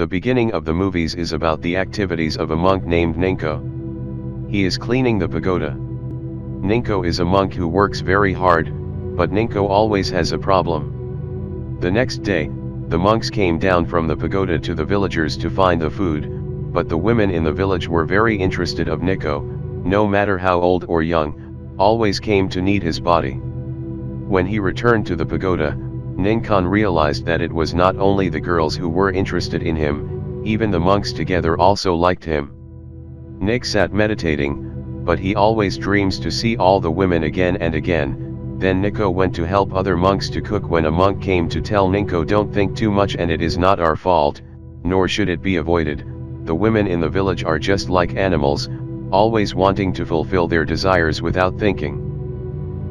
The beginning of the movies is about the activities of a monk named Ninko. He is cleaning the pagoda. Ninko is a monk who works very hard, but Ninko always has a problem. The next day, the monks came down from the pagoda to the villagers to find the food, but the women in the village were very interested of Ninko, no matter how old or young, always came to need his body. When he returned to the pagoda, Ninkon realized that it was not only the girls who were interested in him, even the monks together also liked him. Nick sat meditating, but he always dreams to see all the women again and again. Then Ninko went to help other monks to cook when a monk came to tell Ninko, don't think too much and it is not our fault, nor should it be avoided. The women in the village are just like animals, always wanting to fulfill their desires without thinking.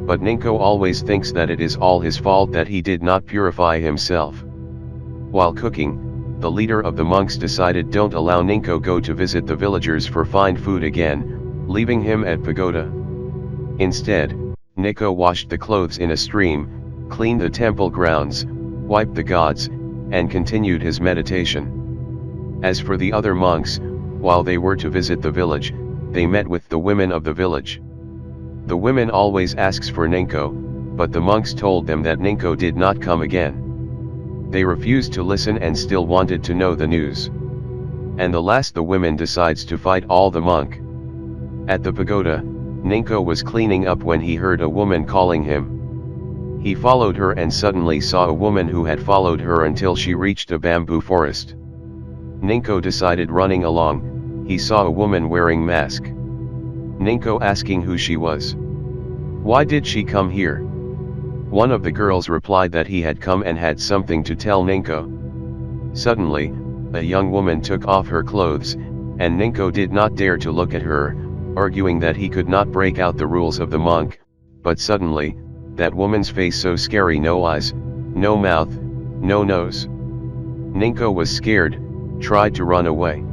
But Ninko always thinks that it is all his fault that he did not purify himself. While cooking, the leader of the monks decided don't allow Ninko go to visit the villagers for find food again, leaving him at pagoda. Instead, Ninko washed the clothes in a stream, cleaned the temple grounds, wiped the gods, and continued his meditation. As for the other monks, while they were to visit the village, they met with the women of the village. The women always asks for Ninko, but the monks told them that Ninko did not come again. They refused to listen and still wanted to know the news. And the last the women decides to fight all the monk. At the pagoda, Ninko was cleaning up when he heard a woman calling him. He followed her and suddenly saw a woman who had followed her until she reached a bamboo forest. Ninko decided running along, he saw a woman wearing mask. Ninko asking who she was. Why did she come here? One of the girls replied that he had come and had something to tell Ninko. Suddenly, a young woman took off her clothes, and Ninko did not dare to look at her, arguing that he could not break out the rules of the monk, but suddenly, that woman's face so scary, no eyes, no mouth, no nose. Ninko was scared, tried to run away.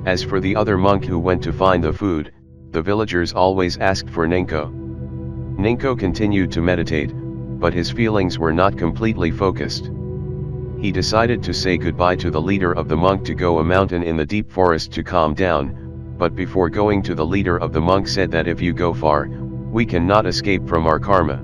As for the other monk who went to find the food, the villagers always asked for Ninko. Ninko continued to meditate, but his feelings were not completely focused. He decided to say goodbye to the leader of the monk to go a mountain in the deep forest to calm down, but before going to the leader of the monk said that if you go far, we cannot escape from our karma.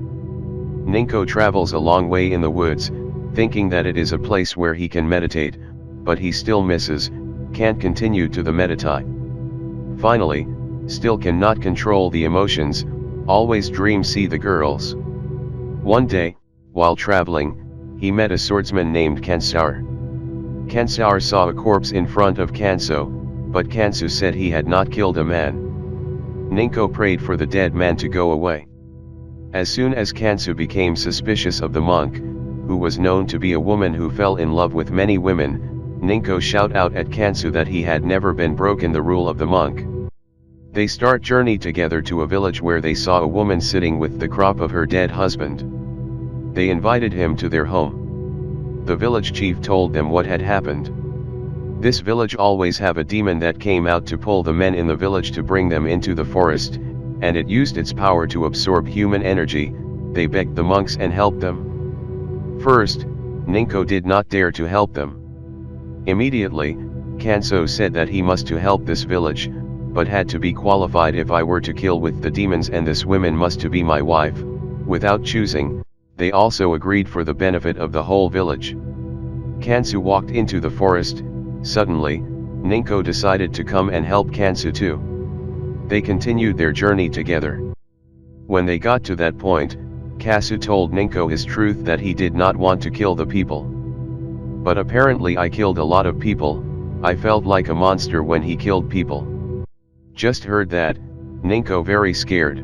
Ninko travels a long way in the woods, thinking that it is a place where he can meditate, but he still misses, can't continue to the meditate. Finally, still cannot control the emotions, always dream see the girls. One day, while traveling, he met a swordsman named Kansaur. Kansaur saw a corpse in front of Kanso, but Kansu said he had not killed a man. Ninko prayed for the dead man to go away. As soon as Kansu became suspicious of the monk, who was known to be a woman who fell in love with many women, Ninko shout out at Kansu that he had never been broken the rule of the monk. They start journey together to a village where they saw a woman sitting with the crop of her dead husband. They invited him to their home. The village chief told them what had happened. This village always have a demon that came out to pull the men in the village to bring them into the forest, and it used its power to absorb human energy. They begged the monks and helped them. First, Ninko did not dare to help them. Immediately, Kanso said that he must to help this village, but had to be qualified if I were to kill with the demons, and this woman must to be my wife. Without choosing, they also agreed for the benefit of the whole village. Kansu walked into the forest. Suddenly, Ninko decided to come and help Kansu too. They continued their journey together. When they got to that point, Kansu told Ninko his truth that he did not want to kill the people. But apparently I killed a lot of people, I felt like a monster when he killed people. Just heard that, Ninko very scared.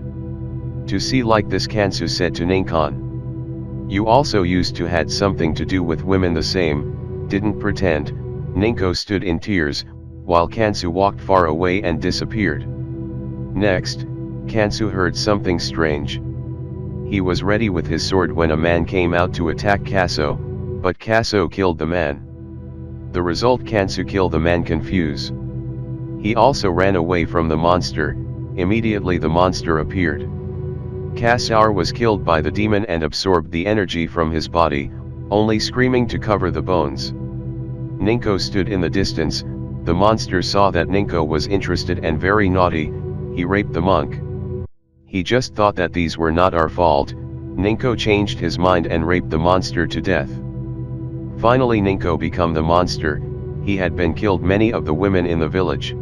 To see like this, Kansu said to Ninkon. You also used to had something to do with women the same, didn't pretend. Ninko stood in tears, while Kansu walked far away and disappeared. Next, Kansu heard something strange. He was ready with his sword when a man came out to attack Kaso, but Kaso killed the man. The result, Kansu killed the man confused. He also ran away from the monster. Immediately the monster appeared. Kasaur was killed by the demon and absorbed the energy from his body, only screaming to cover the bones. Ninko stood in the distance. The monster saw that Ninko was interested and very naughty. He raped the monk. He just thought that these were not our fault. Ninko changed his mind and raped the monster to death. Finally Ninko became the monster. He had been killed many of the women in the village.